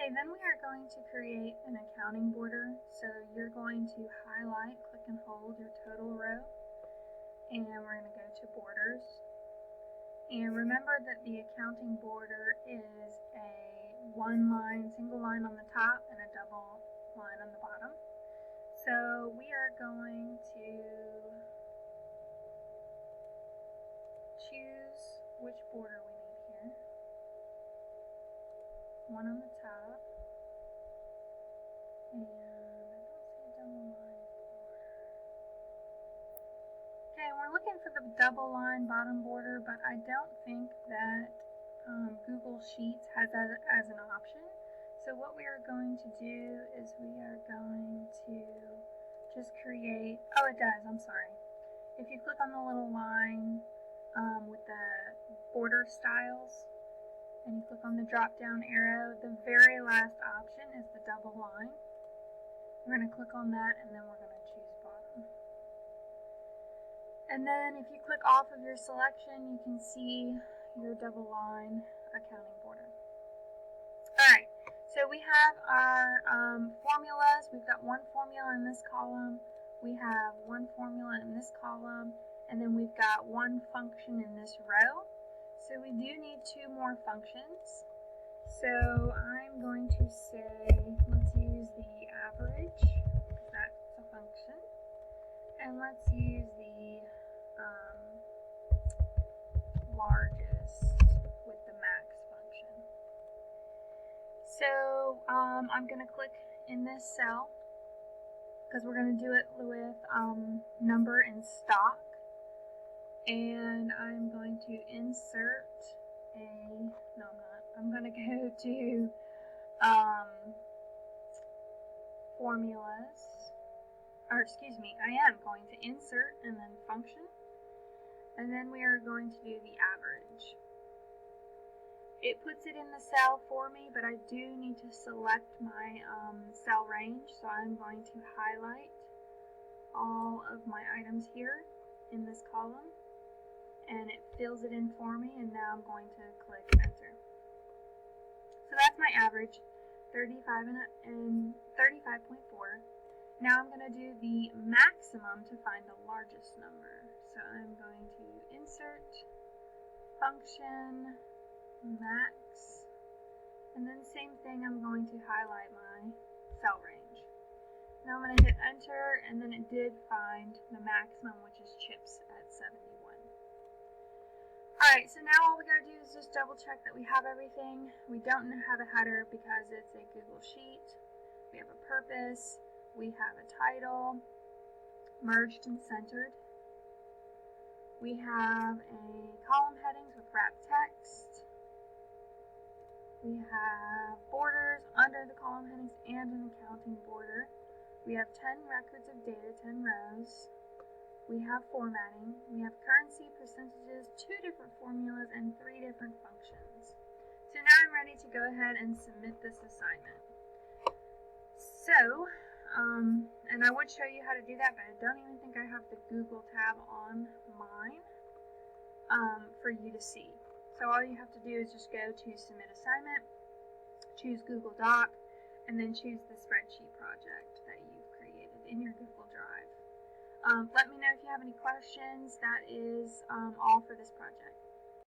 Okay, then we are going to create an accounting border. So you're going to highlight, click and hold your total row, and we're going to go to borders. And remember that the accounting border is a one line, single line on the top and a double line on the bottom. So we are going to choose which border we need here. One on the top, and I don't see a double line border. Okay, we're looking for the double line bottom border, but I don't think that Google Sheets has that as an option. So what we are going to do is we are going to just create, oh it does, I'm sorry. If you click on the little line with the border styles, and you click on the drop down arrow, the very last option is the double line. We're going to click on that and then we're going to choose bottom. And then if you click off of your selection, you can see your double line accounting border. Alright, so we have our formulas. We've got one formula in this column, we have one formula in this column, and then we've got one function in this row. So we do need two more functions. So I'm going to say, let's use the average, because that's a function. And let's use the largest with the max function. So I'm going to click in this cell, because we're going to do it with number and stock. And I'm going to insert I'm going to go to formulas, or excuse me, I am going to insert and then function, and then we are going to do the average. It puts it in the cell for me, but I do need to select my cell range, so I'm going to highlight all of my items here in this column, and it fills it in for me, and now I'm going to click enter. So that's my average, 35 and 35.4. Now I'm going to do the maximum to find the largest number. So I'm going to insert, function, max, and then same thing, I'm going to highlight my cell range. Now I'm going to hit enter, and then it did find the maximum, which is chips at 71. Alright, so now all we gotta do is just double check that we have everything. We don't have a header because it's a Google Sheet. We have a purpose. We have a title, merged and centered. We have a column headings with wrapped text. We have borders under the column headings and an accounting border. We have 10 records of data, 10 rows. We have formatting, we have currency, percentages, 2 different formulas, and 3 different functions. So now I'm ready to go ahead and submit this assignment. So, and I would show you how to do that, but I don't even think I have the Google tab on mine for you to see. So all you have to do is just go to submit assignment, choose Google Doc, and then choose the spreadsheet project that you've created in your Google Drive. Let me know if you have any questions. That is all for this project.